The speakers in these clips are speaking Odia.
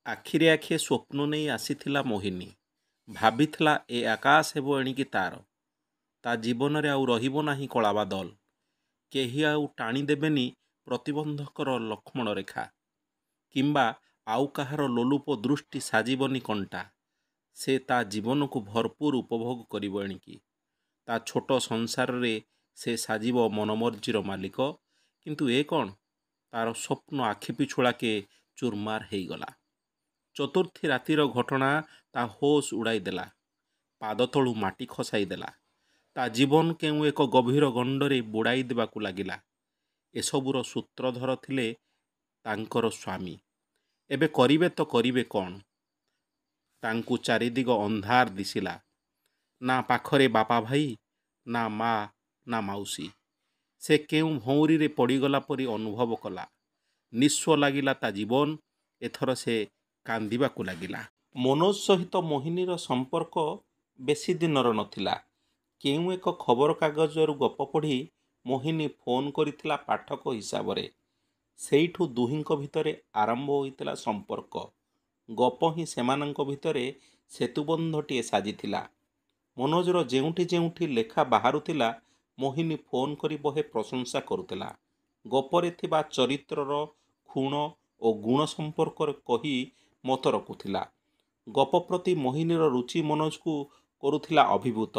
ଆଖିରେ ଆଖିଏ ସ୍ୱପ୍ନ ନେଇ ଆସିଥିଲା ମୋହିନୀ। ଭାବିଥିଲା ଏ ଆକାଶ ହେବ ଏଣିକି ତାର। ତା ଜୀବନରେ ଆଉ ରହିବ ନାହିଁ କଳାବାଦଲ। କେହି ଆଉ ଟାଣିଦେବେନି ପ୍ରତିବନ୍ଧକର ଲକ୍ଷ୍ମଣ ରେଖା, କିମ୍ବା ଆଉ କାହାର ଲୋଲୁପ ଦୃଷ୍ଟି ସାଜିବନି କଣ୍ଟା। ସେ ତା ଜୀବନକୁ ଭରପୁର ଉପଭୋଗ କରିବ ଏଣିକି। ତା ଛୋଟ ସଂସାରରେ ସେ ସାଜିବ ମନମର୍ଜିର ମାଲିକ। କିନ୍ତୁ ଏ କ'ଣ? ତାର ସ୍ୱପ୍ନ ଆଖି ପିଛୁଳାକେ ଚୁରମାର ହେଇଗଲା। ଚତୁର୍ଥୀ ରାତିର ଘଟଣା ତା ହୋସ୍ ଉଡ଼ାଇ ଦେଲା, ପାଦ ତଳୁ ମାଟି ଖସାଇ ଦେଲା। ତା ଜୀବନ କେଉଁ ଏକ ଗଭୀର ଗଣ୍ଡରେ ବୁଡ଼ାଇ ଦେବାକୁ ଲାଗିଲା। ଏସବୁର ସୂତ୍ରଧର ଥିଲେ ତାଙ୍କର ସ୍ୱାମୀ। ଏବେ କରିବେ ତ କରିବେ କ'ଣ? ତାଙ୍କୁ ଚାରିଦିଗ ଅନ୍ଧାର ଦିଶିଲା। ନା ପାଖରେ ବାପା ଭାଇ, ନା ମା, ନା ମାଉସୀ। ସେ କେଉଁ ଭଉଁରୀରେ ପଡ଼ିଗଲା ପରି ଅନୁଭବ କଲା। ନିଃସ୍ୱ ଲାଗିଲା ତା ଜୀବନ। ଏଥର ସେ କାନ୍ଦିବାକୁ ଲାଗିଲା। ମନୋଜ ସହିତ ମୋହିନୀର ସମ୍ପର୍କ ବେଶୀ ଦିନର ନଥିଲା। କେଉଁ ଏକ ଖବରକାଗଜରୁ ଗପ ପଢ଼ି ମୋହିନୀ ଫୋନ୍ କରିଥିଲା ପାଠକ ହିସାବରେ। ସେଇଠୁ ଦୁହିଁଙ୍କ ଭିତରେ ଆରମ୍ଭ ହୋଇଥିଲା ସମ୍ପର୍କ। ଗପ ହିଁ ସେମାନଙ୍କ ଭିତରେ ସେତୁବନ୍ଧଟିଏ ସାଜିଥିଲା। ମନୋଜର ଯେଉଁଠି ଯେଉଁଠି ଲେଖା ବାହାରୁଥିଲା, ମୋହିନୀ ଫୋନ୍ କରି ବହେ ପ୍ରଶଂସା କରୁଥିଲା। ଗପରେ ଥିବା ଚରିତ୍ରର ଖୁଣ ଓ ଗୁଣ ସମ୍ପର୍କରେ କହି ମତ ରଖୁଥିଲା। ଗପ ପ୍ରତି ମୋହିନୀର ରୁଚି ମନୋଜକୁ କରୁଥିଲା ଅଭିଭୂତ।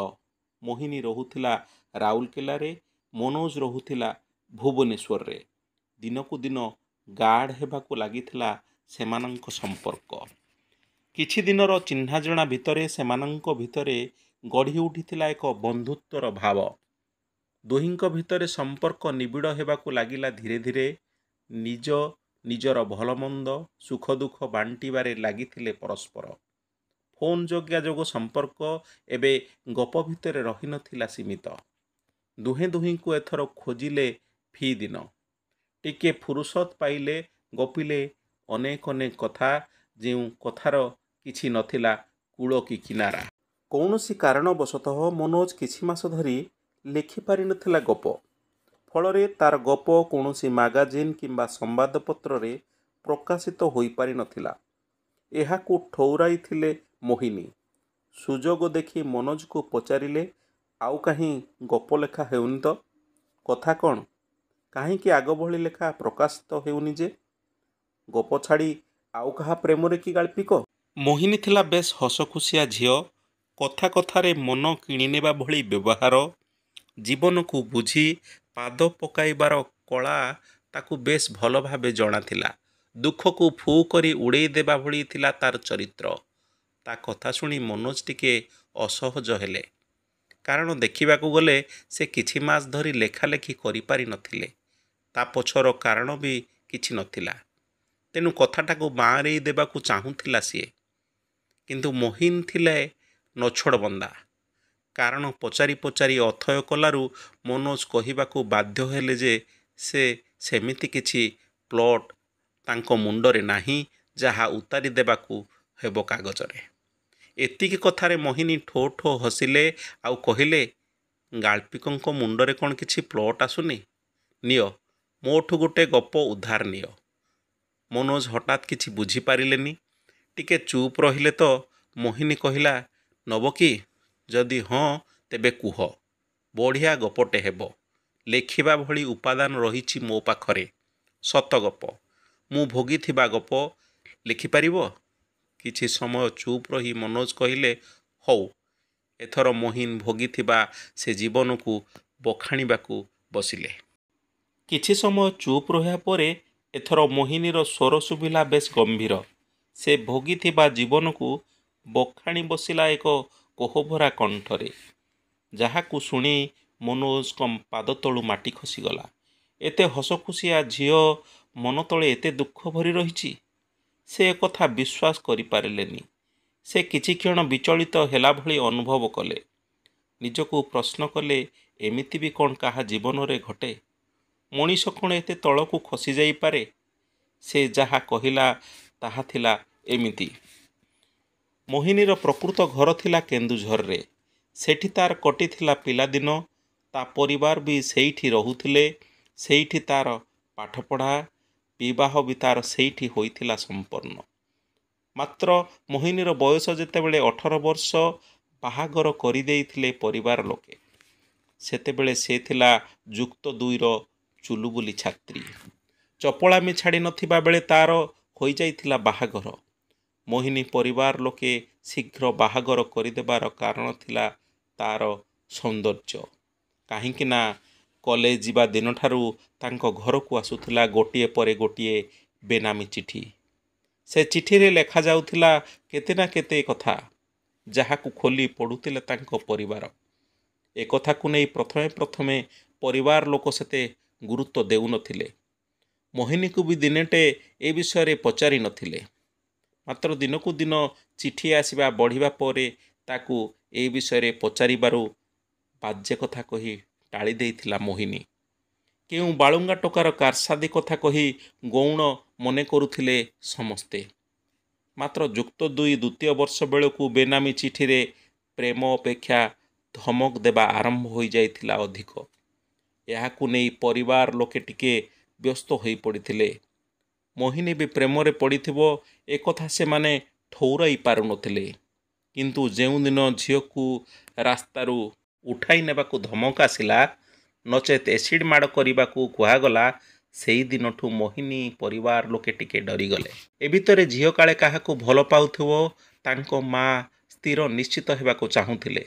ମୋହିନୀ ରହୁଥିଲା ରାଉରକେଲାରେ, ମନୋଜ ରହୁଥିଲା ଭୁବନେଶ୍ୱରରେ। ଦିନକୁ ଦିନ ଗାଢ଼ ହେବାକୁ ଲାଗିଥିଲା ସେମାନଙ୍କ ସମ୍ପର୍କ। କିଛି ଦିନର ଚିହ୍ନାଜଣା ଭିତରେ ସେମାନଙ୍କ ଭିତରେ ଗଢ଼ି ଉଠିଥିଲା ଏକ ବନ୍ଧୁତ୍ୱର ଭାବ। ଦୁହିଁଙ୍କ ଭିତରେ ସମ୍ପର୍କ ନିବିଡ଼ ହେବାକୁ ଲାଗିଲା ଧୀରେ ଧୀରେ। ନିଜର ଭଲମନ୍ଦ ସୁଖ ଦୁଃଖ ବାଣ୍ଟିବାରେ ଲାଗିଥିଲେ ପରସ୍ପର। ଫୋନ୍ ଯୋଗାଯୋଗ ସମ୍ପର୍କ ଏବେ ଗପ ଭିତରେ ରହିନଥିଲା ସୀମିତ। ଦୁହେଁ ଦୁହିଁଙ୍କୁ ଏଥର ଖୋଜିଲେ ଫି ଦିନ। ଟିକେ ଫୁରୁସତ ପାଇଲେ ଗପିଲେ ଅନେକ ଅନେକ କଥା, ଯେଉଁ କଥାର କିଛି ନଥିଲା କୂଳ କି କିନାରା। କୌଣସି କାରଣବଶତଃ ମନୋଜ କିଛି ମାସ ଧରି ଲେଖିପାରିନଥିଲା ଗପ। ଫଳରେ ତାର ଗପ କୌଣସି ମାଗାଜିନ୍ କିମ୍ବା ସମ୍ବାଦପତ୍ରରେ ପ୍ରକାଶିତ ହୋଇପାରିନଥିଲା। ଏହାକୁ ଠଉରାଇଥିଲେ ମୋହିନୀ। ସୁଯୋଗ ଦେଖି ମନୋଜକୁ ପଚାରିଲେ, ଆଉ କାହିଁ ଗପ ଲେଖା ହେଉନି ତ? କଥା କ'ଣ? କାହିଁକି ଆଗ ଭଳି ଲେଖା ପ୍ରକାଶିତ ହେଉନି ଯେ? ଗପ ଛାଡ଼ି ଆଉ କାହା ପ୍ରେମରେ କି ଗାଳ୍ପିକ? ମୋହିନୀ ଥିଲା ବେଶ୍ ହସଖୁସିଆ ଝିଅ। କଥା କଥାରେ ମନ କିଣିନେବା ଭଳି ବ୍ୟବହାର। ଜୀବନକୁ ବୁଝି ପାଦ ପକାଇବାର କଳା ତାକୁ ବେଶ୍ ଭଲ ଭାବେ ଜଣାଥିଲା। ଦୁଃଖକୁ ଫୁ କରି ଉଡ଼େଇ ଦେବା ଭଳି ଥିଲା ତାର ଚରିତ୍ର। ତା କଥା ଶୁଣି ମନୋଜ ଟିକେ ଅସହଜ ହେଲେ। କାରଣ ଦେଖିବାକୁ ଗଲେ ସେ କିଛି ମାସ ଧରି ଲେଖାଲେଖି କରିପାରି ନଥିଲେ। ତା ପଛର କାରଣ ବି କିଛି ନଥିଲା। ତେଣୁ କଥାଟାକୁ ବାଆଁରେଇ ଦେବାକୁ ଚାହୁଁଥିଲା ସିଏ। କିନ୍ତୁ ମୋହିନୀ ଥିଲେ ନଛୋଡ଼ବନ୍ଦା। କାରଣ ପଚାରି ପଚାରି ଅଥୟ କଲାରୁ ମନୋଜ କହିବାକୁ ବାଧ୍ୟ ହେଲେ ଯେ ସେ ସେମିତି କିଛି ପ୍ଲଟ୍ ତାଙ୍କ ମୁଣ୍ଡରେ ନାହିଁ ଯାହା ଉତାରି ଦେବାକୁ ହେବ କାଗଜରେ। ଏତିକି କଥାରେ ମୋହିନୀ ଠୋ ଠୋ ହସିଲେ ଆଉ କହିଲେ, ଗାଳ୍ପିକଙ୍କ ମୁଣ୍ଡରେ କ'ଣ କିଛି ପ୍ଲଟ୍ ଆସୁନି? ନିଅ, ମୋଠୁ ଗୋଟେ ଗପ ଉଧାର ନିଅ। ମନୋଜ ହଠାତ୍ କିଛି ବୁଝିପାରିଲେନି। ଟିକେ ଚୁପ୍ ରହିଲେ ତ ମୋହିନୀ କହିଲା, ନବ କି? ଯଦି ହଁ ତେବେ କୁହ। ବଢ଼ିଆ ଗପଟେ ହେବ। ଲେଖିବା ଭଳି ଉପାଦାନ ରହିଛି ମୋ ପାଖରେ। ସତ ଗପ। ମୁଁ ଭୋଗିଥିବା ଗପ। ଲେଖିପାରିବ? କିଛି ସମୟ ଚୁପ୍ ରହି ମନୋଜ କହିଲେ, ହଉ। ଏଥର ମୋହିନୀ ଭୋଗିଥିବା ସେ ଜୀବନକୁ ବଖାଣିବାକୁ ବସିଲେ। କିଛି ସମୟ ଚୁପ୍ ରହିବା ପରେ ଏଥର ମୋହିନୀର ସ୍ୱର ଶୁଭିଲା ବେଶ୍ ଗମ୍ଭୀର। ସେ ଭୋଗିଥିବା ଜୀବନକୁ ବଖାଣି ବସିଲା ଏକ କୋହଭରା କଣ୍ଠରେ। ଯାହାକୁ ଶୁଣି ମନୋଜଙ୍କ ପାଦତଳୁ ମାଟି ଖସିଗଲା। ଏତେ ହସଖୁସିଆ ଝିଅ ମନ ତଳେ ଏତେ ଦୁଃଖ ଭରି ରହିଛି? ସେ ଏକଥା ବିଶ୍ୱାସ କରିପାରିଲେନି। ସେ କିଛିକ୍ଷଣ ବିଚଳିତ ହେଲା ଭଳି ଅନୁଭବ କଲେ। ନିଜକୁ ପ୍ରଶ୍ନ କଲେ, ଏମିତି ବି କ'ଣ କାହା ଜୀବନରେ ଘଟେ? ମଣିଷ କ'ଣ ଏତେ ତଳକୁ ଖସିଯାଇପାରେ? ସେ ଯାହା କହିଲା ତାହା ଥିଲା ଏମିତି। ମୋହିନୀର ପ୍ରକୃତ ଘର ଥିଲା କେନ୍ଦୁଝରରେ। ସେଠି ତାର କଟିଥିଲା ପିଲାଦିନ। ତା ପରିବାର ବି ସେଇଠି ରହୁଥିଲେ। ସେଇଠି ତାର ପାଠପଢ଼ା, ବିବାହ ବି ତାର ସେଇଠି ହୋଇଥିଲା ସମ୍ପନ୍ନ। ମାତ୍ର ମୋହିନୀର ବୟସ ଯେତେବେଳେ 18 ବର୍ଷ ବାହାଘର କରିଦେଇଥିଲେ ପରିବାର ଲୋକେ, ସେତେବେଳେ ସେ ଥିଲା ଯୁକ୍ତ 2ର ଚୁଲୁବୁଲି ଛାତ୍ରୀ। ଚପଳାମି ଛାଡ଼ି ନଥିବା ବେଳେ ତାର ହୋଇଯାଇଥିଲା ବାହାଘର। ମୋହିନୀ ପରିବାର ଲୋକେ ଶୀଘ୍ର ବାହାଘର କରିଦେବାର କାରଣ ଥିଲା ତାର ସୌନ୍ଦର୍ଯ୍ୟ। କାହିଁକି ନା କଲେଜ ଯିବା ଦିନଠାରୁ ତାଙ୍କ ଘରକୁ ଆସୁଥିଲା ଗୋଟିଏ ପରେ ଗୋଟିଏ ବେନାମୀ ଚିଠି। ସେ ଚିଠିରେ ଲେଖାଯାଉଥିଲା କେତେ ନା କେତେ କଥା, ଯାହାକୁ ଖୋଲି ପଢ଼ୁଥିଲେ ତାଙ୍କ ପରିବାର। ଏକଥାକୁ ନେଇ ପ୍ରଥମେ ପରିବାର ଲୋକ ସେତେ ଗୁରୁତ୍ୱ ଦେଉନଥିଲେ। ମୋହିନୀକୁ ବି ଦିନେଟେ ଏ ବିଷୟରେ ପଚାରି ନଥିଲେ। ମାତ୍ର ଦିନକୁ ଦିନ ଚିଠି ଆସିବା ବଢ଼ିବା ପରେ ତାକୁ ଏ ବିଷୟରେ ପଚାରିବାରୁ ବାଜେ କଥା କହି ଟାଳି ଦେଇଥିଲା ମୋହିନୀ। କେଉଁ ବାଳୁଙ୍ଗା ଟୋକାର କାରସାଦି କଥା କହି ଗୌଣ ମନେ କରୁଥିଲେ ସମସ୍ତେ। ମାତ୍ର ଯୁକ୍ତ 2 ଦ୍ୱିତୀୟ ବର୍ଷ ବେଳକୁ ବେନାମୀ ଚିଠିରେ ପ୍ରେମ ଅପେକ୍ଷା ଧମକ ଦେବା ଆରମ୍ଭ ହୋଇଯାଇଥିଲା ଅଧିକ। ଏହାକୁ ନେଇ ପରିବାର ଲୋକେ ଟିକେ ବ୍ୟସ୍ତ ହୋଇ ପଡ଼ିଥିଲେ। ମୋହିନୀ ବି ପ୍ରେମରେ ପଡ଼ିଥିବ ଏକଥା ସେମାନେ ଠଉରାଇ ପାରୁନଥିଲେ। କିନ୍ତୁ ଯେଉଁଦିନ ଝିଅକୁ ରାସ୍ତାରୁ ଉଠାଇ ନେବାକୁ ଧମକ ଆସିଲା, ନଚେତ୍ ଏସିଡ୍ ମାଡ଼ କରିବାକୁ କୁହାଗଲା, ସେଇ ଦିନଠୁ ମୋହିନୀ ପରିବାର ଲୋକେ ଟିକେ ଡରିଗଲେ। ଏ ଭିତରେ ଝିଅ କାଳେ କାହାକୁ ଭଲ ପାଉଥିବ, ତାଙ୍କ ମା ସ୍ଥିର ନିଶ୍ଚିତ ହେବାକୁ ଚାହୁଁଥିଲେ।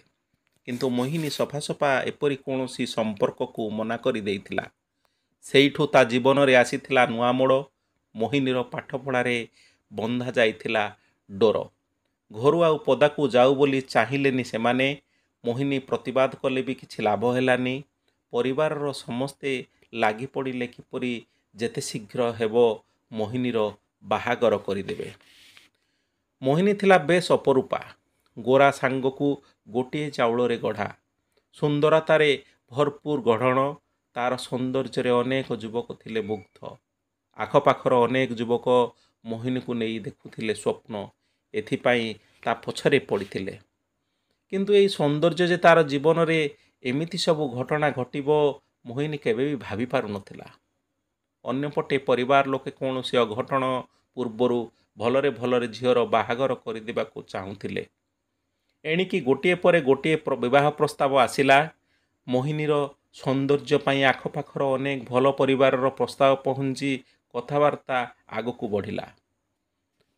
କିନ୍ତୁ ମୋହିନୀ ସଫା ଏପରି କୌଣସି ସମ୍ପର୍କକୁ ମନା କରି ଦେଇଥିଲା। ସେଇଠୁ ତା ଜୀବନରେ ଆସିଥିଲା ନୂଆ ମୋଡ଼। ମୋହିନୀର ପାଠପଢ଼ାରେ ବନ୍ଧା ଯାଇଥିଲା ଡୋର। ଘରୁ ଆଉ ପଦାକୁ ଯାଉ ବୋଲି ଚାହିଁଲେନି ସେମାନେ। ମୋହିନୀ ପ୍ରତିବାଦ କଲେ ବି କିଛି ଲାଭ ହେଲାନି। ପରିବାରର ସମସ୍ତେ ଲାଗି ପଡ଼ିଲେ କିପରି ଯେତେ ଶୀଘ୍ର ହେବ ମୋହିନୀର ବାହାଘର କରିଦେବେ। ମୋହିନୀ ଥିଲା ବେଶ ଅପରୂପା। ଗୋରା ସାଙ୍ଗକୁ ଗୋଟିଏ ଚାଉଳରେ ଗଢ଼ା। ସୁନ୍ଦରତାରେ ଭରପୁର ଗଢ଼ଣ। ତାର ସୌନ୍ଦର୍ଯ୍ୟରେ ଅନେକ ଯୁବକ ଥିଲେ ମୁଗ୍ଧ। ଆଖପାଖର ଅନେକ ଯୁବକ ମୋହିନୀକୁ ନେଇ ଦେଖୁଥିଲେ ସ୍ୱପ୍ନ। ଏଥିପାଇଁ ତା ପଛରେ ପଡ଼ିଥିଲେ। କିନ୍ତୁ ଏଇ ସୌନ୍ଦର୍ଯ୍ୟ ଯେ ତାର ଜୀବନରେ ଏମିତି ସବୁ ଘଟଣା ଘଟିବ, ମୋହିନୀ କେବେ ବି ଭାବି ପାରୁନଥିଲା। ଅନ୍ୟପଟେ ପରିବାର ଲୋକେ କୌଣସି ଅଘଟଣ ପୂର୍ବରୁ ଭଲରେ ଝିଅର ବାହାଘର କରିଦେବାକୁ ଚାହୁଁଥିଲେ। ଏଣିକି ଗୋଟିଏ ପରେ ଗୋଟିଏ ବିବାହ ପ୍ରସ୍ତାବ ଆସିଲା। ମୋହିନୀର ସୌନ୍ଦର୍ଯ୍ୟ ପାଇଁ ଆଖପାଖର ଅନେକ ଭଲ ପରିବାରର ପ୍ରସ୍ତାବ ପହଞ୍ଚି କଥାବାର୍ତ୍ତା ଆଗକୁ ବଢ଼ିଲା।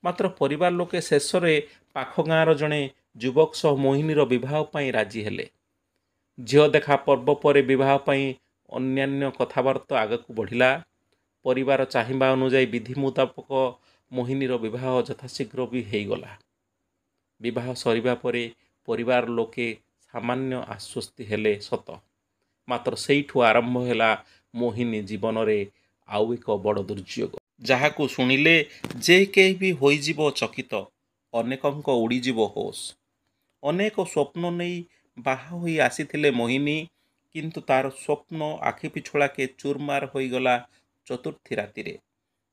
ମାତ୍ର ପରିବାର ଲୋକେ ଶେଷରେ ପାଖ ଗାଁର ଜଣେ ଯୁବକ ସହ ମୋହିନୀର ବିବାହ ପାଇଁ ରାଜି ହେଲେ। ଝିଅ ଦେଖା ପର୍ବ ପରେ ବିବାହ ପାଇଁ ଅନ୍ୟାନ୍ୟ କଥାବାର୍ତ୍ତା ଆଗକୁ ବଢ଼ିଲା। ପରିବାର ଚାହିଁବା ଅନୁଯାୟୀ ବିଧି ମୁତାବକ ମୋହିନୀର ବିବାହ ଯଥାଶୀଘ୍ର ବି ହେଇଗଲା। ବିବାହ ସରିବା ପରେ ପରିବାର ଲୋକେ ସାମାନ୍ୟ ଆଶ୍ୱସ୍ତି ହେଲେ ସତ, ମାତ୍ର ସେଇଠୁ ଆରମ୍ଭ ହେଲା ମୋହିନୀ ଜୀବନରେ ଆଉ ଏକ ବଡ଼ ଦୁର୍ଯୋଗ, ଯାହାକୁ ଶୁଣିଲେ ଯେ କେହି ବି ହୋଇଯିବ ଚକିତ। ଅନେକଙ୍କ ଉଡ଼ିଯିବ ହୋସ୍। ଅନେକ ସ୍ୱପ୍ନ ନେଇ ବାହା ହୋଇ ଆସିଥିଲେ ମୋହିନୀ, କିନ୍ତୁ ତାର ସ୍ୱପ୍ନ ଆଖି ପିଛୁଳାକେ ଚୁରମାର ହୋଇଗଲା ଚତୁର୍ଥୀ ରାତିରେ।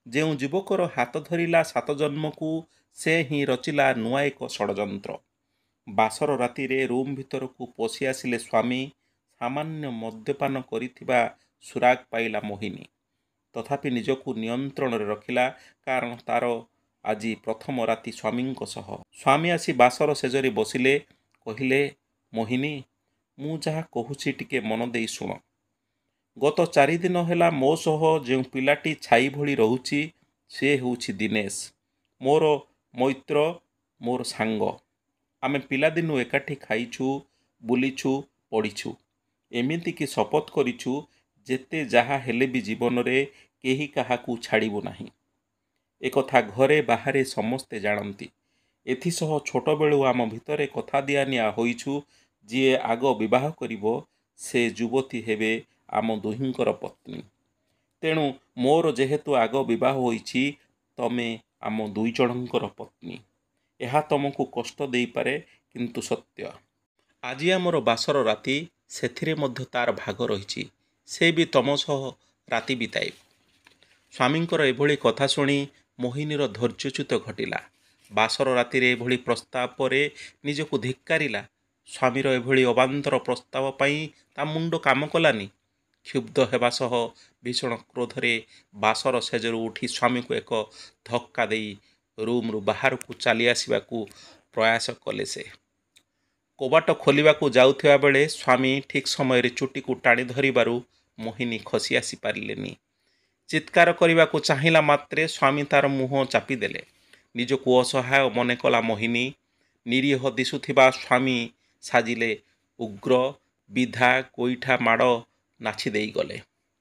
ଯେଉଁ ଯୁବକର ହାତ ଧରିଲା 7 ଜନ୍ମକୁ, ସେ ହିଁ ରଚିଲା ନୂଆ ଏକ ଷଡ଼ଯନ୍ତ୍ର। ବାସର ରାତିରେ ରୁମ୍ ଭିତରକୁ ପଶି ଆସିଲେ ସ୍ୱାମୀ। ସାମାନ୍ୟ ମଦ୍ୟପାନ କରିଥିବା ସୁରାଗ ପାଇଲା ମୋହିନୀ। ତଥାପି ନିଜକୁ ନିୟନ୍ତ୍ରଣରେ ରଖିଲା, କାରଣ ତାର ଆଜି ପ୍ରଥମ ରାତି ସ୍ୱାମୀଙ୍କ ସହ। ସ୍ୱାମୀ ଆସି ବାସର ଶେଯରେ ବସିଲେ। କହିଲେ, ମୋହିନୀ, ମୁଁ ଯାହା କହୁଛି ଟିକେ ମନ ଦେଇ ଶୁଣ। ଗତ 4 ଦିନ ହେଲା ମୋ ସହ ଯେଉଁ ପିଲାଟି ଛାଇ ଭଳି ରହୁଛି, ସେ ହେଉଛି ଦିନେଶ। ମୋର ମୈତ୍ର, ମୋର ସାଙ୍ଗ। ଆମେ ପିଲାଦିନୁ ଏକାଠି ଖାଇଛୁ, ବୁଲିଛୁ, ପଢ଼ିଛୁ। ଏମିତିକି ଶପଥ କରିଛୁ, ଯେତେ ଯାହା ହେଲେ ବି ଜୀବନରେ କେହି କାହାକୁ ଛାଡ଼ିବୁ ନାହିଁ। ଏକଥା ଘରେ ବାହାରେ ସମସ୍ତେ ଜାଣନ୍ତି। ଏଥିସହ ଛୋଟବେଳୁ ଆମ ଭିତରେ କଥା ଦିଆନିଆ ହୋଇଛୁ, ଯିଏ ଆଗ ବିବାହ କରିବ ସେ ଯୁବତୀ ହେବେ ଆମ ଦୁହିଁଙ୍କର ପତ୍ନୀ। ତେଣୁ ମୋର ଯେହେତୁ ଆଗ ବିବାହ ହୋଇଛି, ତମେ ଆମ 2 ଜଣଙ୍କର ପତ୍ନୀ। ଏହା ତମକୁ କଷ୍ଟ ଦେଇପାରେ, କିନ୍ତୁ ସତ୍ୟ। ଆଜି ଆମର ବାସର ରାତି, ସେଥିରେ ମଧ୍ୟ ତାର ଭାଗ ରହିଛି। ସେ ବି ତମ ସହ ରାତି ବିତାଇବ। ସ୍ୱାମୀଙ୍କର ଏଭଳି କଥା ଶୁଣି ମୋହିନୀର ଧୈର୍ଯ୍ୟଚ୍ୟୁତ ଘଟିଲା। ବାସର ରାତିରେ ଏଭଳି ପ୍ରସ୍ତାବ ପରେ ନିଜକୁ ଧିକ୍କାରିଲା। ସ୍ୱାମୀର ଏଭଳି ଅବାନ୍ତର ପ୍ରସ୍ତାବ ପାଇଁ ତା ମୁଣ୍ଡ କାମ କଲାନି। କ୍ଷୁବ୍ଧ ହେବା ସହ ଭୀଷଣ କ୍ରୋଧରେ ବାସର ଶେଯରୁ ଉଠି ସ୍ୱାମୀକୁ ଏକ ଧକ୍କା ଦେଇ ରୁମ୍ରୁ ବାହାରକୁ ଚାଲି ଆସିବାକୁ ପ୍ରୟାସ କଲେ ସେ। କବାଟ ଖୋଲିବାକୁ ଯାଉଥିବା ବେଳେ ସ୍ୱାମୀ ଠିକ୍ ସମୟରେ ଚୁଟିକୁ ଟାଣି ଧରିବାରୁ ମୋହିନୀ ଖସି ଆସିପାରିଲେନି। ଚିତ୍କାର କରିବାକୁ ଚାହିଁଲା ମାତ୍ରେ ସ୍ୱାମୀ ତାର ମୁହଁ ଚାପିଦେଲେ। ନିଜକୁ ଅସହାୟ ମନେ କଲା ମୋହିନୀ। ନିରୀହ ଦିଶୁଥିବା ସ୍ୱାମୀ ସାଜିଲେ ଉଗ୍ର। ବିଧା ଗୋଇଠା ମାଡ଼ ନାଛି ଦେଇଗଲେ।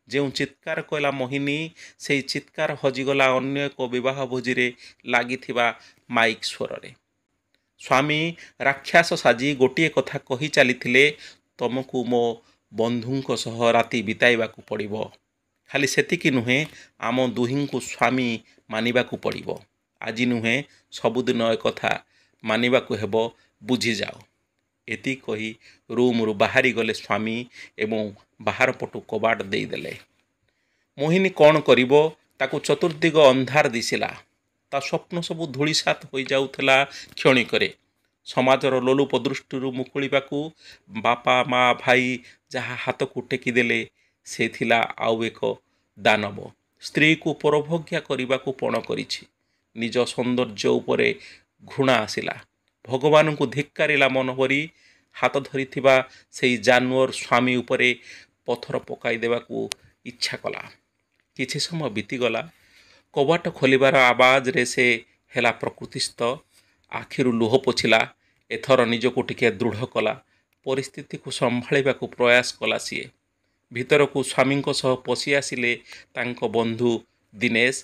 ଯେଉଁ ଚିତ୍କାର କଲା ମୋହିନୀ, ସେହି ଚିତ୍କାର ହଜିଗଲା ଅନ୍ୟ ଏକ ବିବାହ ଭୋଜିରେ ଲାଗିଥିବା ମାଇକ୍ ସ୍ୱରରେ। ସ୍ୱାମୀ ରାକ୍ଷସ ସାଜି ଗୋଟିଏ କଥା କହି ଚାଲିଥିଲେ, ତମକୁ ମୋ ବନ୍ଧୁଙ୍କ ସହ ରାତି ବିତାଇବାକୁ ପଡ଼ିବ। ଖାଲି ସେତିକି ନୁହେଁ, ଆମ ଦୁହିଁଙ୍କୁ ସ୍ୱାମୀ ମାନିବାକୁ ପଡ଼ିବ। ଆଜି ନୁହେଁ, ସବୁଦିନ ଏକଥା ମାନିବାକୁ ହେବ, ବୁଝିଯାଅ। ଏତିକି କହି ରୁମ୍ରୁ ବାହାରିଗଲେ ସ୍ୱାମୀ ଏବଂ ବାହାର ପଟୁ କବାଟ ଦେଇଦେଲେ। ମୋହିନୀ କ'ଣ କରିବ? ତାକୁ ଚତୁର୍ଦ୍ଦିଗ ଅନ୍ଧାର ଦିଶିଲା। ତା ସ୍ୱପ୍ନ ସବୁ ଧୂଳିସାତ୍ ହୋଇଯାଉଥିଲା କ୍ଷଣିକରେ। ସମାଜର ଲୋଲୁପ ଦୃଷ୍ଟିରୁ ମୁକୁଳିବାକୁ ବାପା ମା ଭାଇ ଯାହା ହାତକୁ ଟେକିଦେଲେ, ସେ ଥିଲା ଆଉ ଏକ ଦାନବ। ସ୍ତ୍ରୀକୁ ପରଭକ୍ଷା କରିବାକୁ ପଣ କରିଛି। ନିଜ ସୌନ୍ଦର୍ଯ୍ୟ ଉପରେ ଘୃଣା ଆସିଲା। ଭଗବାନଙ୍କୁ ଧିକ୍କାରିଲା ମନଭରି ହାତ ଧରିଥିବା ସେହି ଜାନୁଆର ସ୍ୱାମୀ ଉପରେ ପଥର ପକାଇ ଦେବାକୁ ଇଚ୍ଛା କଲା। କିଛି ସମୟ ବିତିଗଲା। କବାଟ ଖୋଲିବାର ଆବାଜରେ ସେ ହେଲା ପ୍ରକୃତିସ୍ଥ। ଆଖିରୁ ଲୁହ ପୋଛିଲା। ଏଥର ନିଜକୁ ଟିକେ ଦୃଢ଼ କଲା। ପରିସ୍ଥିତିକୁ ସମ୍ଭାଳିବାକୁ ପ୍ରୟାସ କଲା ସିଏ। ଭିତରକୁ ସ୍ୱାମୀଙ୍କ ସହ ପଶି ଆସିଲେ ତାଙ୍କ ବନ୍ଧୁ ଦିନେଶ,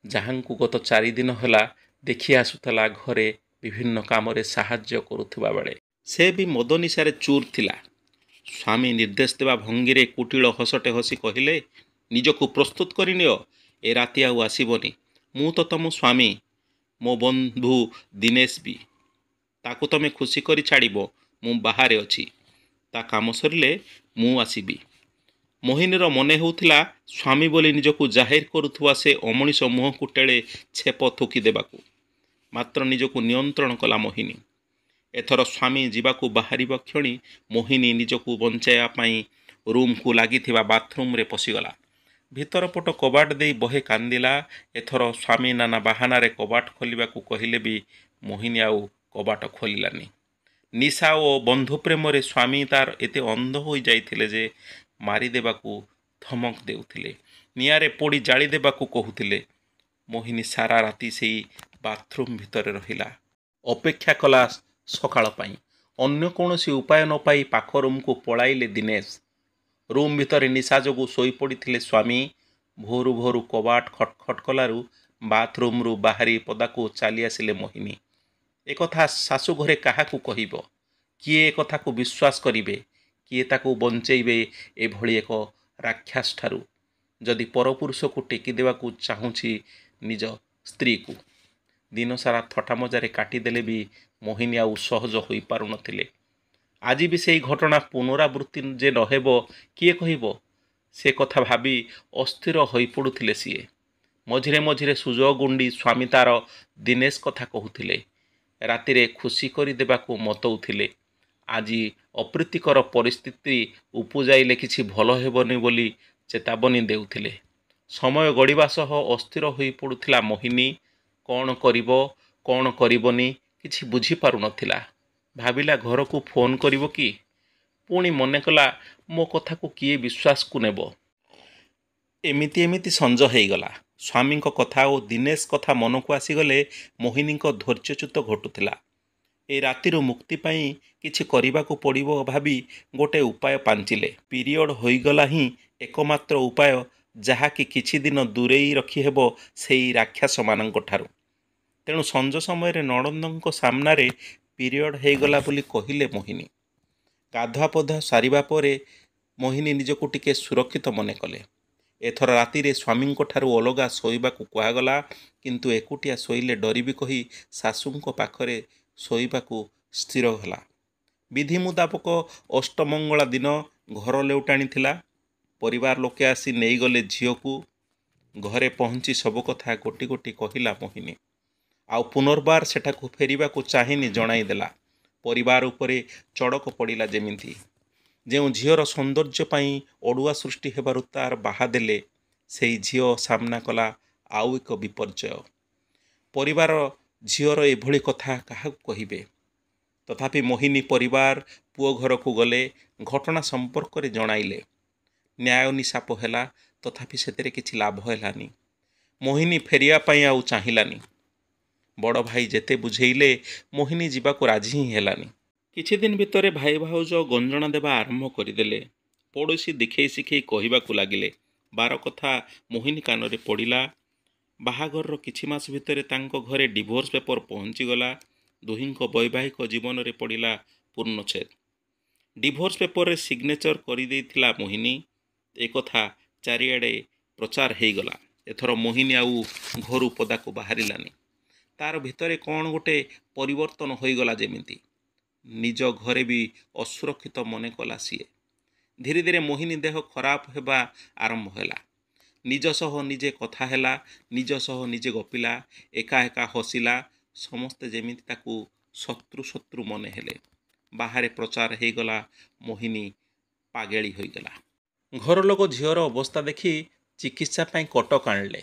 ଯାହାଙ୍କୁ ଗତ 4 ଦିନ ହେଲା ଦେଖି ଆସୁଥିଲା ଘରେ ବିଭିନ୍ନ କାମରେ ସାହାଯ୍ୟ କରୁଥିବା ବେଳେ। ସେ ବି ମଦ ନିଶାରେ ଚୁର୍ ଥିଲା। ସ୍ୱାମୀ ନିର୍ଦ୍ଦେଶ ଦେବା ଭଙ୍ଗୀରେ କୁଟିଳ ହସଟେ ହସି କହିଲେ, ନିଜକୁ ପ୍ରସ୍ତୁତ କରିନିଅ, ଏ ରାତି ଆଉ ଆସିବନି। ମୁଁ ତ ତମ ସ୍ୱାମୀ, ମୋ ବନ୍ଧୁ ଦିନେଶ ବି। ତାକୁ ତମେ ଖୁସି କରି ଛାଡ଼ିବ। ମୁଁ ବାହାରେ ଅଛି। ତା କାମ ସରିଲେ ମୁଁ ଆସିବି। ମୋହିନୀର ମନେ ହେଉଥିଲା ସ୍ୱାମୀ ବୋଲି ନିଜକୁ ଜାହିର କରୁଥିବା ସେ ଅମଣିଷ ମୁହଁକୁ ଟେଳେ ଛେପ ଥୁକି ଦେବାକୁ। ମାତ୍ର ନିଜକୁ ନିୟନ୍ତ୍ରଣ କଲା ମୋହିନୀ। ଏଥର ସ୍ୱାମୀ ଯିବାକୁ ବାହାରିବା କ୍ଷଣି ମୋହିନୀ ନିଜକୁ ବଞ୍ଚାଇବା ପାଇଁ ରୁମ୍କୁ ଲାଗିଥିବା ବାଥରୁମ୍ରେ ପଶିଗଲା। ଭିତର ପଟ କବାଟ ଦେଇ ବହେ କାନ୍ଦିଲା। ଏଥର ସ୍ୱାମୀ ନାନା ବାହାନାରେ କବାଟ ଖୋଲିବାକୁ କହିଲେ ବି ମୋହିନୀ ଆଉ କବାଟ ଖୋଲିଲାନି। ନିଶା ଓ ବନ୍ଧୁପ୍ରେମରେ ସ୍ୱାମୀ ତାର ଏତେ ଅନ୍ଧ ହୋଇଯାଇଥିଲେ ଯେ ମାରିଦେବାକୁ ଧମକ ଦେଉଥିଲେ, ନିଆଁରେ ପୋଡ଼ି ଜାଳିଦେବାକୁ କହୁଥିଲେ। ମୋହିନୀ ସାରା ରାତି ସେଇ ବାଥରୁମ୍ ଭିତରେ ରହିଲା। ଅପେକ୍ଷା କଲା ସକାଳ ପାଇଁ। ଅନ୍ୟ କୌଣସି ଉପାୟ ନ ପାଇ ପାଖ ରୁମ୍କୁ ପଳାଇଲେ ଦିନେଶ। ରୁମ୍ ଭିତରେ ନିଶା ଯୋଗୁଁ ଶୋଇପଡ଼ିଥିଲେ ସ୍ୱାମୀ। ଭୋରୁ ଭୋରୁ କବାଟ ଖଟ ଖଟ କଲାରୁ ବାଥରୁମ୍ରୁ ବାହାରି ପଦାକୁ ଚାଲି ଆସିଲେ ମୋହିନୀ। ଏକଥା ଶାଶୁ ଘରେ କାହାକୁ କହିବ? କିଏ ଏ କଥାକୁ ବିଶ୍ୱାସ କରିବେ? କିଏ ତାକୁ ବଞ୍ଚେଇବେ ଏଭଳି ଏକ ରାକ୍ଷସଠାରୁ? ଯଦି ପରପୁରୁଷକୁ ଟେକି ଦେବାକୁ ଚାହୁଁଛି ନିଜ ସ୍ତ୍ରୀକୁ। ଦିନସାରା ଥଟ୍ଟା ମଜାରେ କାଟିଦେଲେ ବି ମୋହିନୀ ଆଉ ସହଜ ହୋଇପାରୁନଥିଲେ। ଆଜି ବି ସେଇ ଘଟଣା ପୁନରାବୃତ୍ତି ଯେ ନହେବ କିଏ କହିବ? ସେ କଥା ଭାବି ଅସ୍ଥିର ହୋଇପଡ଼ୁଥିଲେ ସିଏ। ମଝିରେ ମଝିରେ ସୁଯୋଗ ଗୁଣ୍ଡି ସ୍ୱାମୀ ତାର ଦିନେଶ କଥା କହୁଥିଲେ। ରାତିରେ ଖୁସି କରିଦେବାକୁ ମତଉଥିଲେ। ଆଜି ଅପ୍ରୀତିକର ପରିସ୍ଥିତି ଉପୁଜାଇଲେ କିଛି ଭଲ ହେବନି ବୋଲି ଚେତାବନୀ ଦେଉଥିଲେ। ସମୟ ଗଡ଼ିବା ସହ ଅସ୍ଥିର ହୋଇପଡ଼ୁଥିଲା ମୋହିନୀ। କ'ଣ କରିବ, କ'ଣ କରିବନି କିଛି ବୁଝିପାରୁନଥିଲା। ଭାବିଲା ଘରକୁ ଫୋନ୍ କରିବ କି? ପୁଣି ମନେକଲା ମୋ କଥାକୁ କିଏ ବିଶ୍ୱାସକୁ ନେବ? ଏମିତି ଏମିତି ସଞ୍ଜ ହେଇଗଲା। ସ୍ୱାମୀଙ୍କ କଥା ଓ ଦିନେଶ କଥା ମନକୁ ଆସିଗଲେ ମୋହିନୀଙ୍କ ଧୈର୍ଯ୍ୟଚ୍ୟୁତ ଘଟୁଥିଲା। ଏ ରାତିରୁ ମୁକ୍ତି ପାଇଁ କିଛି କରିବାକୁ ପଡ଼ିବ ଭାବି ଗୋଟେ ଉପାୟ ପାଞ୍ଚିଲେ। ପିରିୟଡ଼ ହୋଇଗଲା ହିଁ ଏକମାତ୍ର ଉପାୟ, ଯାହାକି କିଛି ଦିନ ଦୂରେଇ ରଖିହେବ ସେଇ ରାକ୍ଷସମାନଙ୍କ ଠାରୁ। ତେଣୁ ସଞ୍ଜ ସମୟରେ ନଣନ୍ଦଙ୍କ ସାମ୍ନାରେ ପିରିୟଡ଼ ହେଇଗଲା ବୋଲି କହିଲେ ମୋହିନୀ। ଗାଧୁଆ ପାଧୁଆ ସାରିବା ପରେ ମୋହିନୀ ନିଜକୁ ଟିକେ ସୁରକ୍ଷିତ ମନେ କଲେ। ଏଥର ରାତିରେ ସ୍ୱାମୀଙ୍କ ଠାରୁ ଅଲଗା ଶୋଇବାକୁ କୁହାଗଲା। କିନ୍ତୁ ଏକୁଟିଆ ଶୋଇଲେ ଡରିବି କହି ଶାଶୁଙ୍କ ପାଖରେ ଶୋଇବାକୁ ସ୍ଥିର ହେଲା। ବିଧି ମୁତାବକ ଅଷ୍ଟମଙ୍ଗଳା ଦିନ ଘର ଲେଉଟାଣି ଥିଲା। ପରିବାର ଲୋକେ ଆସି ନେଇଗଲେ ଝିଅକୁ। ଘରେ ପହଞ୍ଚି ସବୁ କଥା ଗୋଟି ଗୋଟି କହିଲା ମୋହିନୀ। ଆଉ ପୁନର୍ବାର ସେଠାକୁ ଫେରିବାକୁ ଚାହିଁନି ଜଣାଇଦେଲା। ପରିବାର ଉପରେ ଚଡ଼କ ପଡ଼ିଲା ଯେମିତି। ଯେଉଁ ଝିଅର ସୌନ୍ଦର୍ଯ୍ୟ ପାଇଁ ଅଡ଼ୁଆ ସୃଷ୍ଟି ହେବାରୁ ତାର ବାହା ଦେଲେ, ସେଇ ଝିଅ ସାମ୍ନା କଲା ଆଉ ଏକ ବିପର୍ଯ୍ୟୟ। ପରିବାର ଝିଅର ଏଭଳି କଥା କାହାକୁ କହିବେ? ତଥାପି ମୋହିନୀ ପରିବାର ପୁଅ ଘରକୁ ଗଲେ, ଘଟଣା ସମ୍ପର୍କରେ ଜଣାଇଲେ। ନ୍ୟାୟ ନିଶାପ ହେଲା, ତଥାପି ସେଥିରେ କିଛି ଲାଭ ହେଲାନି। ମୋହିନୀ ଫେରିବା ପାଇଁ ଆଉ ଚାହିଁଲାନି। ବଡ଼ ଭାଇ ଯେତେ ବୁଝେଇଲେ ମୋହିନୀ ଯିବାକୁ ରାଜି ହିଁ ହେଲାନି। କିଛି ଦିନ ଭିତରେ ଭାଇ ଭାଉଜ ଗଞ୍ଜଣା ଦେବା ଆରମ୍ଭ କରିଦେଲେ। ପଡ଼ୋଶୀ ଦେଖେଇ ଶିଖେଇ କହିବାକୁ ଲାଗିଲେ। ବାର କଥା ମୋହିନୀ କାନରେ ପଡ଼ିଲା। ବାହାଘରର କିଛି ମାସ ଭିତରେ ତାଙ୍କ ଘରେ ଡିଭୋର୍ସ ପେପର ପହଞ୍ଚିଗଲା। ଦୁହିଁଙ୍କ ବୈବାହିକ ଜୀବନରେ ପଡ଼ିଲା ପୂର୍ଣ୍ଣଚ୍ଛେଦ। ଡିଭୋର୍ସ ପେପରରେ ସିଗ୍ନେଚର କରିଦେଇଥିଲା ମୋହିନୀ। ଏକଥା ଚାରିଆଡ଼େ ପ୍ରଚାର ହେଇଗଲା। ଏଥର ମୋହିନୀ ଆଉ ଘରୁ ପଦାକୁ ବାହାରିଲାନି। ତାର ଭିତରେ କ'ଣ ଗୋଟେ ପରିବର୍ତ୍ତନ ହୋଇଗଲା ଯେମିତି। ନିଜ ଘରେ ବି ଅସୁରକ୍ଷିତ ମନେ କଲା ସିଏ। ଧୀରେ ଧୀରେ ମୋହିନୀ ଦେହ ଖରାପ ହେବା ଆରମ୍ଭ ହେଲା। ନିଜ ସହ ନିଜେ କଥା ହେଲା, ନିଜ ସହ ନିଜେ ଗପିଲା, ଏକା ଏକା ହସିଲା। ସମସ୍ତେ ଯେମିତି ତାକୁ ଶତ୍ରୁ ଶତ୍ରୁ ମନେ ହେଲେ। ବାହାରେ ପ୍ରଚାର ହେଇଗଲା ମୋହିନୀ ପାଗେଳି ହୋଇଗଲା। ଘର ଲୋକ ଝିଅର ଅବସ୍ଥା ଦେଖି ଚିକିତ୍ସା ପାଇଁ କଟକ ଆଣିଲେ।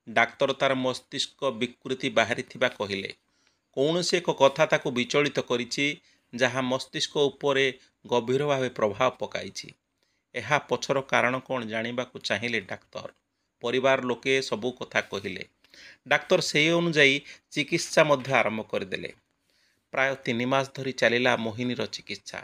ଡାକ୍ତର ତାର ମସ୍ତିଷ୍କ ବିକୃତି ବାହାରିଥିବା କହିଲେ। କୌଣସି ଏକ କଥା ତାକୁ ବିଚଳିତ କରିଛି, ଯାହା ମସ୍ତିଷ୍କ ଉପରେ ଗଭୀର ଭାବେ ପ୍ରଭାବ ପକାଇଛି। ଏହା ପଛର କାରଣ କ'ଣ ଜାଣିବାକୁ ଚାହିଁଲେ ଡାକ୍ତର। ପରିବାର ଲୋକେ ସବୁ କଥା କହିଲେ। ଡାକ୍ତର ସେହି ଅନୁଯାୟୀ ଚିକିତ୍ସା ମଧ୍ୟ ଆରମ୍ଭ କରିଦେଲେ। ପ୍ରାୟ 3 ମାସ ଧରି ଚାଲିଲା ମୋହିନୀର ଚିକିତ୍ସା।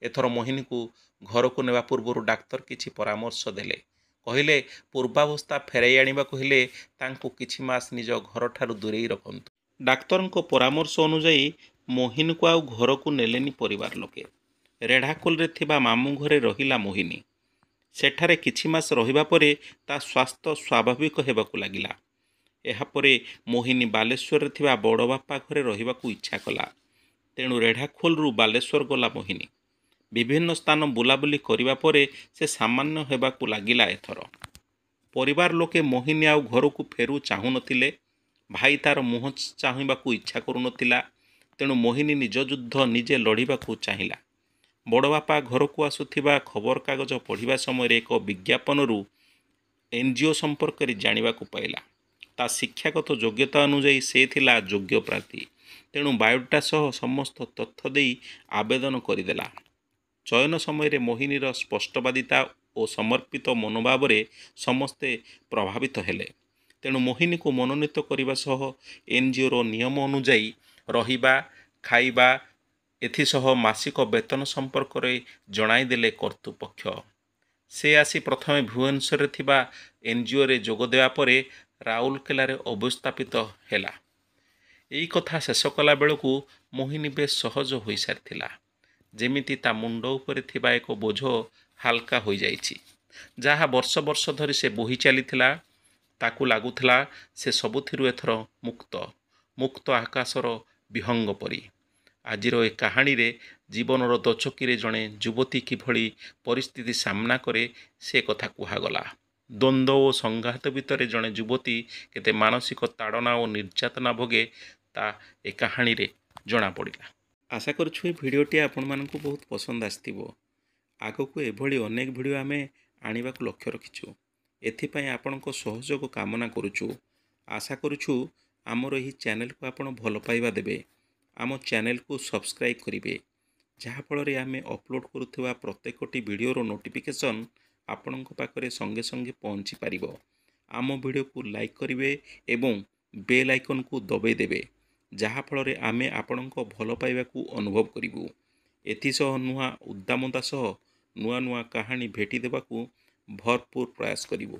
ଏଥର ମୋହିନୀକୁ ଘରକୁ ନେବା ପୂର୍ବରୁ ଡାକ୍ତର କିଛି ପରାମର୍ଶ ଦେଲେ। କହିଲେ ପୂର୍ବାବସ୍ଥା ଫେରାଇ ଆଣିବାକୁ ହେଲେ ତାଙ୍କୁ କିଛି ମାସ ନିଜ ଘରଠାରୁ ଦୂରେଇ ରଖନ୍ତୁ। ଡାକ୍ତରଙ୍କ ପରାମର୍ଶ ଅନୁଯାୟୀ ମୋହିନୀକୁ ଆଉ ଘରକୁ ନେଲେନି ପରିବାର ଲୋକେ। ରେଢ଼ାଖୋଲରେ ଥିବା ମାମୁଁ ଘରେ ରହିଲା ମୋହିନୀ। ସେଠାରେ କିଛି ମାସ ରହିବା ପରେ ତା ସ୍ୱାସ୍ଥ୍ୟ ସ୍ୱାଭାବିକ ହେବାକୁ ଲାଗିଲା। ଏହାପରେ ମୋହିନୀ ବାଲେଶ୍ୱରରେ ଥିବା ବଡ଼ ବାପା ଘରେ ରହିବାକୁ ଇଚ୍ଛା କଲା। ତେଣୁ ରେଢ଼ାଖୋଲରୁ ବାଲେଶ୍ୱର ଗଲା ମୋହିନୀ। ବିଭିନ୍ନ ସ୍ଥାନ ବୁଲାବୁଲି କରିବା ପରେ ସେ ସାମାନ୍ୟ ହେବାକୁ ଲାଗିଲା। ଏଥର ପରିବାର ଲୋକେ ମୋହିନୀ ଆଉ ଘରକୁ ଫେରୁ ଚାହୁଁନଥିଲେ। ଭାଇ ତାର ମୁହଁ ଚାହିଁବାକୁ ଇଚ୍ଛା କରୁନଥିଲା। ତେଣୁ ମୋହିନୀ ନିଜ ଯୁଦ୍ଧ ନିଜେ ଲଢ଼ିବାକୁ ଚାହିଁଲା। ବଡ଼ବାପା ଘରକୁ ଆସୁଥିବା ଖବରକାଗଜ ପଢ଼ିବା ସମୟରେ ଏକ ବିଜ୍ଞାପନରୁ NGO ସମ୍ପର୍କରେ ଜାଣିବାକୁ ପାଇଲା। ତା ଶିକ୍ଷାଗତ ଯୋଗ୍ୟତା ଅନୁଯାୟୀ ସେ ଥିଲା ଯୋଗ୍ୟ ପ୍ରାର୍ଥୀ। ତେଣୁ ବାୟୋଡାଟା ସହ ସମସ୍ତ ତଥ୍ୟ ଦେଇ ଆବେଦନ କରିଦେଲା। ଚୟନ ସମୟରେ ମୋହିନୀର ସ୍ପଷ୍ଟବାଦିତା ଓ ସମର୍ପିତ ମନୋଭାବରେ ସମସ୍ତେ ପ୍ରଭାବିତ ହେଲେ। ତେଣୁ ମୋହିନୀକୁ ମନୋନୀତ କରିବା ସହ NGOର ନିୟମ ଅନୁଯାୟୀ ରହିବା, ଖାଇବା, ଏଥିସହ ମାସିକ ବେତନ ସମ୍ପର୍କରେ ଜଣାଇଦେଲେ କର୍ତ୍ତୃପକ୍ଷ। ସେ ଆସି ପ୍ରଥମେ ଭୁବନେଶ୍ୱରରେ ଥିବା NGOରେ ଯୋଗ ଦେବା ପରେ ରାଉରକେଲାରେ ଅବସ୍ଥାପିତ ହେଲା। ଏଇ କଥା ଶେଷ କଲା ବେଳକୁ ମୋହିନୀ ବେଶ ସହଜ ହୋଇସାରିଥିଲା। ଯେମିତି ତା ମୁଣ୍ଡ ଉପରେ ଥିବା ଏକ ବୋଝ ହାଲକା ହୋଇଯାଇଛି। ଯାହା ବର୍ଷ ବର୍ଷ ଧରି ସେ ବୋହି ଚାଲିଥିଲା, ତାକୁ ଲାଗୁଥିଲା ସେ ସବୁଥିରୁ ଏଥର ମୁକ୍ତ। ମୁକ୍ତ ଆକାଶର ବିହଙ୍ଗ ପରି। ଆଜିର ଏ କାହାଣୀରେ ଜୀବନର ଦୋଛକିରେ ଜଣେ ଯୁବତୀ କିଭଳି ପରିସ୍ଥିତି ସାମ୍ନା କରେ ସେ କଥା କୁହାଗଲା। ଦ୍ୱନ୍ଦ୍ୱ ଓ ସଂଘାତ ଭିତରେ ଜଣେ ଯୁବତୀ କେତେ ମାନସିକ ତାଡ଼ନା ଓ ନିର୍ଯାତନା ଭୋଗେ ତା ଏ କାହାଣୀରେ ଜଣାପଡ଼ିଲା। ଆଶା କରୁଛୁ ଏ ଭିଡ଼ିଓଟି ଆପଣମାନଙ୍କୁ ବହୁତ ପସନ୍ଦ ଆସିଥିବ। ଆଗକୁ ଏଭଳି ଅନେକ ଭିଡ଼ିଓ ଆମେ ଆଣିବାକୁ ଲକ୍ଷ୍ୟ ରଖିଛୁ। ଏଥିପାଇଁ ଆପଣଙ୍କ ସହଯୋଗ କାମନା କରୁଛୁ। ଆଶା କରୁଛୁ ଆମର ଏହି ଚ୍ୟାନେଲକୁ ଆପଣ ଭଲ ପାଇବା ଦେବେ। ଆମ ଚ୍ୟାନେଲକୁ ସବସ୍କ୍ରାଇବ୍ କରିବେ, ଯାହାଫଳରେ ଆମେ ଅପଲୋଡ଼ କରୁଥିବା ପ୍ରତ୍ୟେକଟି ଭିଡ଼ିଓର ନୋଟିଫିକେସନ୍ ଆପଣଙ୍କ ପାଖରେ ସଙ୍ଗେ ସଙ୍ଗେ ପହଞ୍ଚି ପାରିବ। ଆମ ଭିଡ଼ିଓକୁ ଲାଇକ୍ କରିବେ ଏବଂ ବେଲ୍ ଆଇକନ୍କୁ ଦବାଇ ଦେବେ, ଯାହାଫଳରେ ଆମେ ଆପଣଙ୍କ ଭଲ ପାଇବାକୁ ଅନୁଭବ କରିବୁ। ଏଥିସହ ନୂଆ ଉଦ୍ଦାମତା ସହ ନୂଆ ନୂଆ କାହାଣୀ ଭେଟି ଦେବାକୁ ଭରପୁର ପ୍ରୟାସ କରିବୁ।